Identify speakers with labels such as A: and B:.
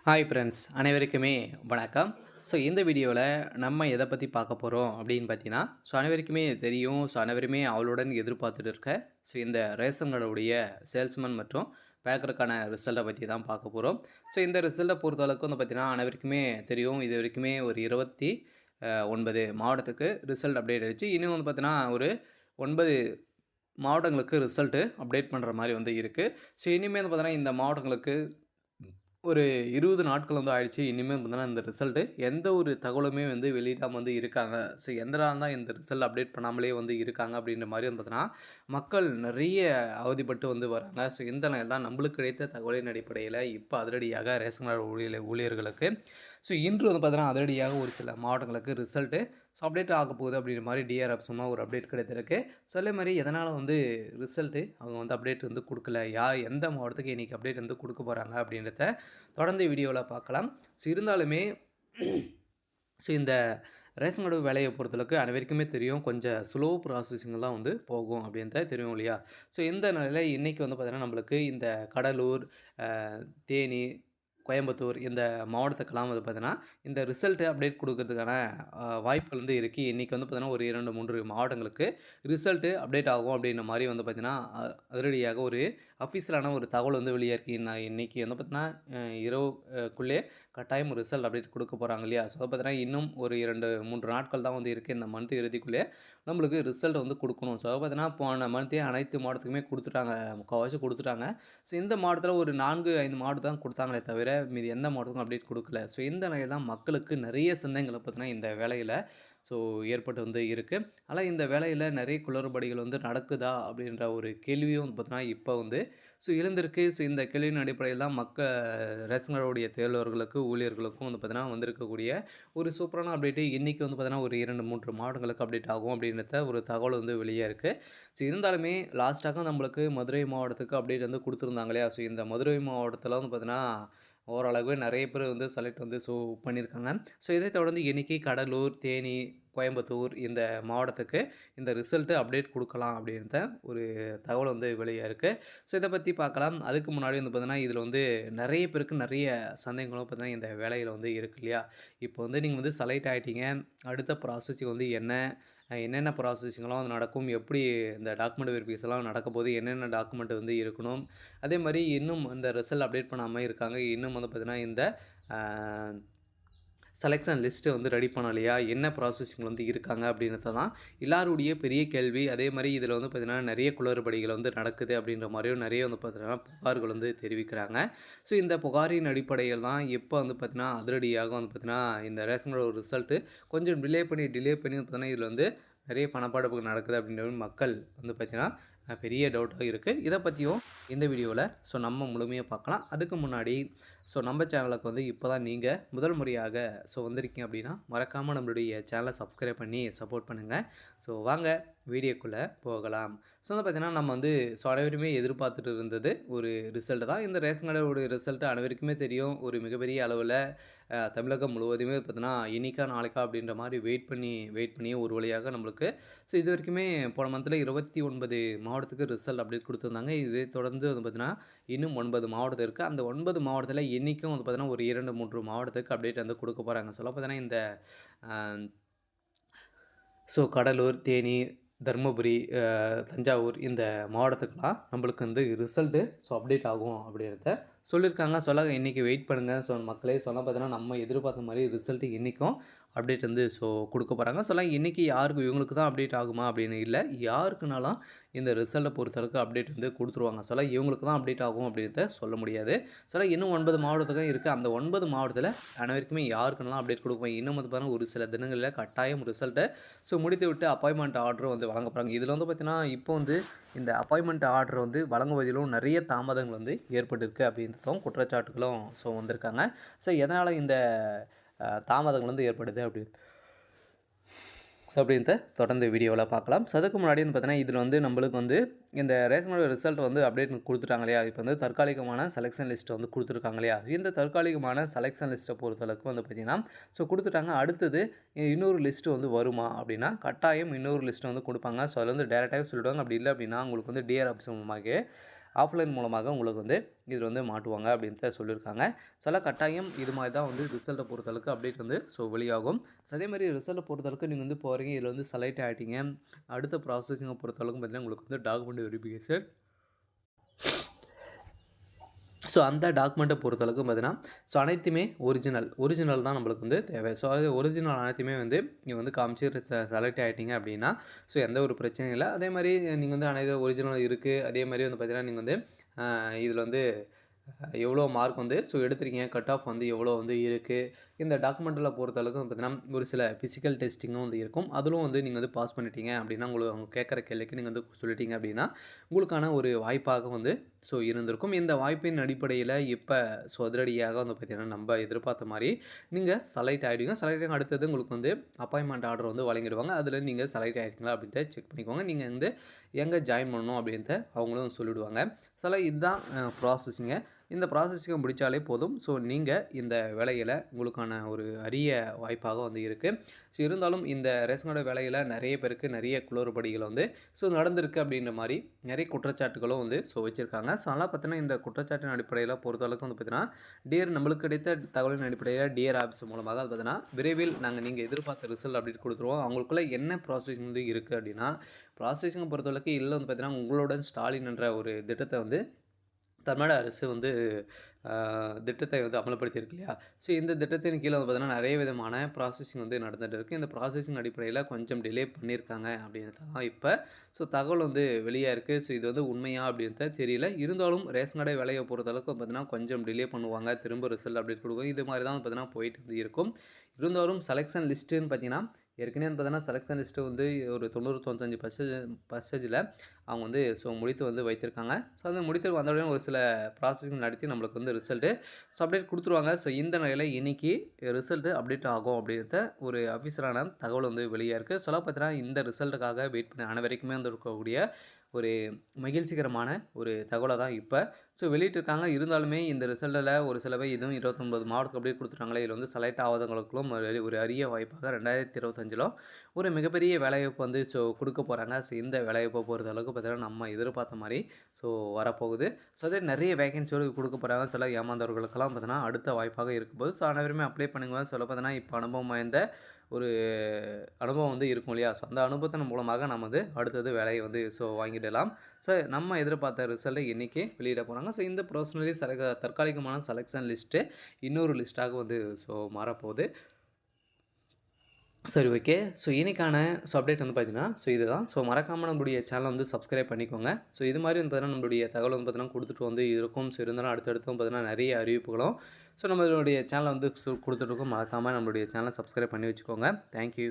A: Hi friends அனைவருக்குமே வணக்கம். இந்த வீடியோவில் நம்ம எதை பற்றி பார்க்க போகிறோம் அப்படின்னு பார்த்தீங்கன்னா, அனைவருக்குமே தெரியும். அனைவருமே அவளுடன் எதிர்பார்த்துட்டு இருக்க இந்த ரேஷன் கடையுடைய சேல்ஸ்மேன் மற்றும் பேக்கருக்கான ரிசல்ட்டை பற்றி தான் பார்க்க போகிறோம். இந்த ரிசல்ட்டை பொறுத்தளவுக்கு வந்து பார்த்தீங்கன்னா, அனைவருக்குமே தெரியும். இது வரைக்குமே ஒரு 29 மாவட்டத்துக்கு ரிசல்ட் அப்டேட் ஆயிடுச்சு. இன்னும் வந்து பார்த்தீங்கன்னா, ஒரு 9 மாவட்டங்களுக்கு ரிசல்ட்டு அப்டேட் பண்ணுற மாதிரி வந்து இருக்குது. இனிமேல் வந்து பார்த்தீங்கன்னா, இந்த மாவட்டங்களுக்கு ஒரு 20 நாட்கள் வந்து ஆயிடுச்சு. இனிமேல் பார்த்தீங்கன்னா, இந்த ரிசல்ட்டு எந்த ஒரு தகவலுமே வந்து வெளியிடாம வந்து இருக்காங்க. எந்த நாள் தான் இந்த ரிசல்ட் அப்டேட் பண்ணாமலே வந்து இருக்காங்க அப்படின்ற மாரி வந்து பார்த்தீங்கன்னா, மக்கள் நிறைய அவதிப்பட்டு வந்து வராங்க. இந்த நிலையில் தான் நம்மளுக்கு கிடைத்த தகவலின் அடிப்படையில் இப்போ அதிரடியாக ரேஷன் கார்டு ஊழியர்களுக்கு இன்று வந்து பார்த்தீங்கன்னா, அதிரடியாக ஒரு சில மாவட்டங்களுக்கு ரிசல்ட்டு அப்டேட் ஆக போகுது அப்படின்ற மாதிரி டிஆர்எஃப் சும்மா ஒரு அப்டேட் கிடைத்திருக்கு. அதே மாதிரி எதனால் வந்து ரிசல்ட்டு அவங்க வந்து அப்டேட் வந்து கொடுக்கல, எந்த மாவட்டத்துக்கு இன்றைக்கி அப்டேட் வந்து கொடுக்க போகிறாங்க அப்படின்றத தொடர்ந்து வீடியோவில் பார்க்கலாம். இருந்தாலுமே இந்த ரேஷன் கார்டு வேலையை பொறுத்தளவுக்கு அனைவருக்குமே தெரியும். கொஞ்சம் ஸ்லோ ப்ராசஸிங் தான் வந்து போகும் அப்படின்றது தெரியும் இல்லையா? இந்த நிலையில் இன்றைக்கி வந்து பார்த்திங்கன்னா, நம்மளுக்கு இந்த கடலூர், தேனி, கோயம்புத்தூர் இந்த மாவட்டத்துக்கெல்லாம் வந்து பார்த்தீங்கன்னா, இந்த ரிசல்ட்டு அப்டேட் கொடுக்கறதுக்கான வாய்ப்புகள் வந்து இருக்குது. இன்றைக்கி வந்து பார்த்தீங்கன்னா, ஒரு 2, 3 மாவட்டங்களுக்கு ரிசல்ட்டு அப்டேட் ஆகும் அப்படின்ற மாதிரி வந்து பார்த்தீங்கன்னா, அதிரடியாக ஒரு அஃபிஷியலான ஒரு தகவல் வந்து வெளியாயிருக்கு. இன்றைக்கி வந்து பார்த்தீங்கன்னா, இரவுக்குள்ளே கட்டாயம் ரிசல்ட் அப்டேட் கொடுக்க போகிறாங்க இல்லையா? பார்த்தீங்கன்னா, இன்னும் ஒரு 2, 3 நாட்கள் தான் வந்து இருக்குது. இந்த மந்த் இறுதிக்குள்ளே நம்மளுக்கு ரிசல்ட் வந்து கொடுக்கணும். பார்த்தீங்கன்னா, போன மந்த்தே அனைத்து மாவட்டத்துக்குமே கொடுத்துட்டாங்க. முக்கால்வாசி கொடுத்துட்டாங்க. இந்த மாவட்டத்தில் ஒரு 4, 5 மாவட்டம் தான் கொடுத்தாங்களே தவிர மீதி எந்த மாவட்டத்துக்கும் அப்டேட் கொடுக்கல. இந்த நிலையில் தான் மக்களுக்கு நிறைய சந்தேகங்கள் பார்த்தீங்கன்னா, இந்த வேலையில் ஏற்பட்டு வந்து இருக்குது. ஆனால் இந்த வேலையில் நிறைய குளறுபடிகள் வந்து நடக்குதா அப்படின்ற ஒரு கேள்வியும் வந்து பார்த்தீங்கன்னா, இப்போ வந்து எழுந்திருக்கு. இந்த கேள்வியின் அடிப்படையில் தான் ரேஷன் கார்டுடைய தேர்வர்களுக்கு, ஊழியர்களுக்கும் வந்து பார்த்தீங்கன்னா, வந்திருக்கக்கூடிய ஒரு சூப்பரான அப்டேட்டு இன்றைக்கி வந்து பார்த்தீங்கன்னா, ஒரு 2, 3 மாவட்டங்களுக்கு அப்டேட் ஆகும் அப்படின்றத ஒரு தகவல் வந்து வெளியே இருக்குது. இருந்தாலுமே லாஸ்ட்டாக நம்மளுக்கு மதுரை மாவட்டத்துக்கு அப்டேட் வந்து கொடுத்துருந்தாங்க இல்லையா? இந்த மதுரை மாவட்டத்தில் வந்து பார்த்தீங்கன்னா, ஓரளவு நிறைய பேர் வந்து செலக்ட் வந்து பண்ணியிருக்காங்க. இதை தொடர்ந்து இன்றைக்கி கடலூர், தேனி, கோயம்புத்தூர் இந்த மாவட்டத்துக்கு இந்த ரிசல்ட்டு அப்டேட் கொடுக்கலாம் அப்படின்ற ஒரு தகவல் வந்து வெளியாக இருக்குது. இதை பற்றி பார்க்கலாம். அதுக்கு முன்னாடி வந்து பார்த்தீங்கன்னா, இதில் வந்து நிறைய பேருக்கு நிறைய சந்தேகங்களும் பார்த்தீங்கன்னா, இந்த வேலையில் வந்து இருக்கு இல்லையா? இப்போ வந்து நீங்கள் வந்து செலக்ட் ஆகிட்டீங்க. அடுத்த ப்ராசஸிங் வந்து என்னென்ன ப்ராசஸிங்லாம் வந்து நடக்கும், எப்படி இந்த டாக்குமெண்ட் வெரிஃபிகேஷன்லாம் நடக்கப்போகுது, என்னென்ன டாக்குமெண்ட் வந்து இருக்கணும், அதே மாதிரி இன்னும் இந்த ரிசல்ட் அப்டேட் பண்ணாமல் இருக்காங்க. இன்னும் வந்து பார்த்தீங்கன்னா, இந்த செலெக்ஷன் லிஸ்ட்டு வந்து ரெடி பண்ணலையா, என்ன ப்ராசஸிங் வந்து இருக்காங்க அப்படின்றத தான் எல்லாருடைய பெரிய கேள்வி. அதே மாதிரி இதில் வந்து பார்த்திங்கன்னா, நிறைய குளறுபடிகள் வந்து நடக்குது அப்படின்ற மாதிரியும் நிறைய வந்து பார்த்திங்கன்னா, புகார்கள் வந்து தெரிவிக்கிறாங்க. இந்த புகாரின் அடிப்படையில் தான் இப்போ வந்து பார்த்திங்கன்னா, அதிரடியாக வந்து பார்த்திங்கன்னா, இந்த ரேஷன் கார்டு ரிசல்ட்டு கொஞ்சம் டிலே பண்ணி பார்த்திங்கன்னா, இதில் வந்து நிறைய பணப்பாடுகள் நடக்குது அப்படின்ற மக்கள் வந்து பார்த்திங்கன்னா, பெரிய டவுட்டாக இருக்குது. இதை பற்றியும் இந்த வீடியோவில் நம்ம முழுமையாக பார்க்கலாம். அதுக்கு முன்னாடி நம்ம சேனலுக்கு வந்து இப்போ தான் நீங்கள் முதல் முறையாக வந்திருக்கீங்க அப்படின்னா, மறக்காமல் நம்மளுடைய சேனலை சப்ஸ்கிரைப் பண்ணி சப்போர்ட் பண்ணுங்கள். வாங்க வீடியோக்குள்ளே போகலாம். வந்து பார்த்திங்கன்னா, நம்ம வந்து அனைவருமே எதிர்பார்த்துட்டு இருந்தது ஒரு ரிசல்ட்டு தான். இந்த ரேஷன் கார்டோட ரிசல்ட்டு அனைவருக்குமே தெரியும். ஒரு மிகப்பெரிய அளவில் தமிழகம் முழுவதுமே பார்த்தீங்கன்னா, இன்னைக்கா நாளைக்கா அப்படின்ற மாதிரி வெயிட் பண்ணி ஒரு வழியாக நம்மளுக்கு இது வரைக்குமே போன மந்தில் 29 மாவட்டத்துக்கு ரிசல்ட் அப்டேட் கொடுத்துருந்தாங்க. இது தொடர்ந்து வந்து பார்த்தீங்கன்னா, இன்னும் 9 மாவட்டம் இருக்குது. அந்த 9 மாவட்டத்தில் இன்றைக்கும் வந்து பார்த்தீங்கன்னா, ஒரு 2, 3 மாவட்டத்துக்கு அப்டேட் வந்து கொடுக்க போகிறாங்க. பார்த்தீங்கன்னா, இந்த கடலூர், தேனி, தருமபுரி, தஞ்சாவூர் இந்த மாவட்டத்துக்கெலாம் நம்மளுக்கு வந்து ரிசல்ட்டு அப்டேட் ஆகும் அப்படின்றத சொல்லியிருக்காங்க. இன்றைக்கி வெயிட் பண்ணுங்கள். மக்களே பார்த்தீங்கன்னா, நம்ம எதிர்பார்த்த மாதிரி ரிசல்ட்டு இன்றைக்கும் அப்டேட் வந்து கொடுக்க போகிறாங்க. இன்றைக்கி யாருக்கு இவங்களுக்கு தான் அப்டேட் ஆகுமா அப்படின்னு இல்லை. யாருக்குனாலும் இந்த ரிசல்ட்டை பொறுத்தளவுக்கு அப்டேட் வந்து கொடுத்துருவாங்க. இவங்களுக்கு தான் அப்டேட் ஆகும் அப்படின்றத சொல்ல முடியாது. இன்னும் 9 மாவட்டத்துக்கும் இருக்குது. அந்த 9 மாவட்டத்தில் அனைவருக்குமே யாருக்குனாலும் அப்டேட் கொடுப்போம். இன்னும் வந்து பார்த்தீங்கன்னா, ஒரு சில தினங்களில் கட்டாயம் ரிசல்ட்டை முடித்து விட்டு அப்பாயின்மெண்ட் ஆர்டர் வந்து வழங்க போகிறாங்க. இதில் வந்து பார்த்திங்கன்னா, இப்போ வந்து இந்த அப்பாயின்மெண்ட் ஆர்டர் வந்து வழங்குவதிலும் நிறைய தாமதங்கள் வந்து ஏற்பட்டிருக்கு அப்படின்றதும் குற்றச்சாட்டுகளும் வந்திருக்காங்க. எதனால் இந்த தாமதங்கள் வந்து ஏற்படுது அப்படின்றத தொடர்ந்து வீடியோவில் பார்க்கலாம். அதுக்கு முன்னாடி வந்து பார்த்தீங்கன்னா, இதில் வந்து நம்மளுக்கு வந்து இந்த ரேஷன் கார்டு ரிசல்ட் வந்து அப்டேட் கொடுத்துட்டாங்க இல்லையா? இப்போ வந்து தற்காலிகமான செலெக்ஷன் லிஸ்ட்டை வந்து கொடுத்துருக்காங்க இல்லையா? இந்த தற்காலிகமான செலெக்ஷன் லிஸ்ட்டை பொறுத்தளவுக்கு வந்து பார்த்திங்கன்னா, கொடுத்துட்டாங்க. அடுத்தது இன்னொரு லிஸ்ட்டு வந்து வருமா அப்படின்னா, கட்டாயம் இன்னொரு லிஸ்ட்டை வந்து கொடுப்பாங்க. அதில் வந்து டேரெக்டாகவே சொல்லிவிடுவாங்க. அப்படி இல்லை அப்படின்னா, உங்களுக்கு வந்து டிஆர் ஆஃபீஸ் மூலமாக ஆஃப்லைன் மூலமாக உங்களுக்கு வந்து இதில் வந்து மாட்டுவாங்க அப்படின்ட்டு சொல்லியிருக்காங்க. சில கட்டாயம் இது மாதிரி தான் வந்து ரிசல்ட்டை பொறுத்தளவுக்கு அப்டேட் வந்து வெளியாகும். அதே மாதிரி ரிசல்ட்டை பொறுத்தளவுக்கு நீங்கள் வந்து போகிறீங்க, இதில் வந்து செலக்ட் ஆகிட்டீங்க. அடுத்த ப்ராசஸிங்கை பொறுத்தளவுக்கு பார்த்தீங்கன்னா உங்களுக்கு வந்து டாக்குமெண்ட் வெரிஃபிகேஷன். ஸோ அந்த டாக்குமெண்ட்டை பொறுத்தளவுக்கு பார்த்தீங்கன்னா அனைத்துமே ஒரிஜினல் தான் நம்மளுக்கு வந்து தேவை. ஸோ அது ஒரிஜினல் அனைத்துமே வந்து நீங்கள் வந்து காமிச்சு செலக்ட் ஆகிட்டீங்க அப்படின்னா எந்த ஒரு பிரச்சனையும் இல்லை. அதே மாதிரி நீங்கள் வந்து அனைத்து ஒரிஜினல் இருக்குது. அதே மாதிரி வந்து பார்த்தீங்கன்னா நீங்கள் வந்து இதில் வந்து எவ்வளோ மார்க் வந்து எடுத்திருக்கீங்க, கட் ஆஃப் வந்து எவ்வளோ வந்து இருக்குது. இந்த டாக்குமெண்ட்டில் பொறுத்தளவுக்கு பார்த்தீங்கன்னா ஒரு சில ஃபிசிக்கல் டெஸ்டிங்கும் வந்து இருக்கும். அதிலும் வந்து நீங்கள் வந்து பாஸ் பண்ணிட்டீங்க அப்படின்னா உங்களுக்கு அவங்க கேட்குற கேள்விக்கு நீங்கள் வந்து சொல்லிட்டீங்க அப்படின்னா உங்களுக்கான ஒரு வாய்ப்பாக வந்து இருந்திருக்கும். இந்த வாய்ப்பின் அடிப்படையில் இப்போ அதிரடியாக வந்து பார்த்திங்கன்னா நம்ம எதிர்பார்த்த மாதிரி நீங்கள் செலக்ட் ஆகிடுவீங்க. செலக்ட் ஆகி அடுத்தது உங்களுக்கு வந்து அப்பாயின்மெண்ட் ஆர்டர் வந்து வழங்கிடுவாங்க. அதில் நீங்கள் செலக்ட் ஆகிட்டீங்களா அப்படின்ட்டு செக் பண்ணிக்கோங்க. நீங்கள் வந்து எங்கே ஜாயின் பண்ணணும் அப்படின்ட்டு அவங்களும் சொல்லிவிடுவாங்க. இதுதான் ப்ராசஸிங்க. இந்த ப்ராசஸிங்கை முடித்தாலே போதும். நீங்கள் இந்த வேலையில் உங்களுக்கான ஒரு அரிய வாய்ப்பாக வந்து இருக்குது. இருந்தாலும் இந்த ரேஷன் கார்டு வேலையில் நிறைய பேருக்கு நிறைய குளறுபடிகள் வந்து நடந்திருக்கு அப்படின்ற மாதிரி நிறைய குற்றச்சாட்டுகளும் வந்து வச்சுருக்காங்க. அதனால் பார்த்தீங்கன்னா இந்த குற்றச்சாட்டின் அடிப்படையில் பொறுத்தளவுக்கு வந்து பார்த்தீங்கன்னா நம்மளுக்கு கிடைத்த தகவலின் அடிப்படையில் டிஆர் ஆஃபீஸ் மூலமாக அது பார்த்தீங்கன்னா விரைவில் நீங்கள் எதிர்பார்த்த ரிசல்ட் அப்படி கொடுத்துருவோம். அவங்களுக்குள்ள என்ன ப்ராசஸிங் வந்து இருக்குது அப்படின்னா ப்ராசஸிங்கை பொறுத்தளவுக்கு இல்லை வந்து பார்த்தீங்கன்னா உங்களுடன் ஸ்டாலின் என்ற ஒரு திட்டத்தை வந்து தமிழக அரசு வந்து திட்டத்தை வந்து அமல்படுத்தியிருக்கு இல்லையா? இந்த திட்டத்தின் கீழே வந்து பார்த்தீங்கன்னா நிறைய விதமான ப்ராசஸிங் வந்து நடந்துகிட்டு இருக்குது. இந்த ப்ராசஸிங் அடிப்படையில் கொஞ்சம் டிலே பண்ணியிருக்காங்க அப்படின்றது தான் இப்போ தகவல் வந்து வெளியாக இருக்குது. இது வந்து உண்மையா அப்படின்றது தெரியல. இருந்தாலும் ரேஷன் கடை வேலையை பொறுத்தளவுக்கு பார்த்தீங்கன்னா கொஞ்சம் டிலே பண்ணுவாங்க, திரும்ப ரிசல்ட் அப்டேட் கொடுக்கும். இது மாதிரி தான் பார்த்தீங்கன்னா போயிட்டு வந்து இருக்கும். இருந்தாலும் செலெக்ஷன் லிஸ்ட்டுன்னு பார்த்தீங்கன்னா ஏற்கனவே வந்து பார்த்தீங்கன்னா செலெக்ஷன் லிஸ்ட்டு வந்து ஒரு 90-95% அவங்க வந்து முடித்து வந்து வைத்திருக்காங்க. அது முடித்து வந்தவுடனே ஒரு சில ப்ராசஸிங் நடத்தி நம்மளுக்கு வந்து ரிசல்ட்டு அப்டேட் கொடுத்துருவாங்க. இந்த நிலையில் இன்றைக்கி ரிசல்ட்டு அப்டேட் ஆகும் அப்படின்றத ஒரு அஃபிஷியலான தகவல் வந்து வெளியாக இருக்குது. பார்த்தீங்கன்னா இந்த ரிசல்ட்டுக்காக வெயிட் பண்ணி அனைவருக்குமே வந்து இருக்கக்கூடிய ஒரு மகிழ்ச்சிகரமான ஒரு தகவலை தான் இப்போ வெளியிட்டிருக்காங்க. இருந்தாலுமே இந்த ரிசல்ட்டில் ஒரு சில பேர் இதுவும் 29 மாவட்டத்துக்கு அப்படியே கொடுத்துட்டாங்களே, இதில் வந்து செலக்ட் ஆகாதவங்களுக்கும் ஒரு அரிய வாய்ப்பாக 2025 ஒரு மிகப்பெரிய வேலைவாய்ப்பு வந்து கொடுக்க போகிறாங்க. இந்த வேலைவாய்ப்பை பொறுத்த அளவுக்கு பார்த்தீங்கன்னா நம்ம எதிர்பார்த்த மாதிரி வரப்போகுது. அதே நிறைய வேகன்சியோடு கொடுக்க போகிறாங்க. சில ஏமாந்தவர்களுக்கெல்லாம் பார்த்தீங்கன்னா அடுத்த வாய்ப்பாக இருக்கும்போது அனைவருமே அப்ளை பண்ணுங்க. பார்த்தீங்கன்னா இப்போ அனுபவம் வாய்ந்த ஒரு அனுபவம் வந்து இருக்கும் இல்லையா? அந்த அனுபவத்தின் மூலமாக நம்ம வந்து அடுத்தது வேலையை வந்து வாங்கிடலாம். நம்ம எதிர்பார்த்த ரிசல்ட்டை இன்றைக்கி வெளியிட போகிறாங்க. இந்த பர்சனலி தற்காலிகமான செலெக்ஷன் லிஸ்ட்டு இன்னொரு லிஸ்ட்டாக வந்து மாறப்போகுது. சரி, ஓகே. இன்றைக்கான அப்டேட் வந்து பார்த்திங்கன்னா இதுதான். மறக்காமல் நம்மளுடைய சேனலை வந்து சப்ஸ்கிரைப் பண்ணிக்கோங்க. இது மாதிரி வந்து பார்த்தீங்கன்னா நம்மளுடைய தகவல் வந்து பார்த்தீங்கன்னா கொடுத்துட்டு வந்து இருக்கும். இருந்தாலும் அடுத்தடுத்து பார்த்தீங்கன்னா நிறைய அறிவிப்புகளும் நம்மளுடைய சேனலை வந்து கொடுத்துட்ருக்கோம். மறக்காமல் நம்மளுடைய சேனலை சப்ஸ்கிரைப் பண்ணி வச்சுக்கோங்க. தேங்க்யூ.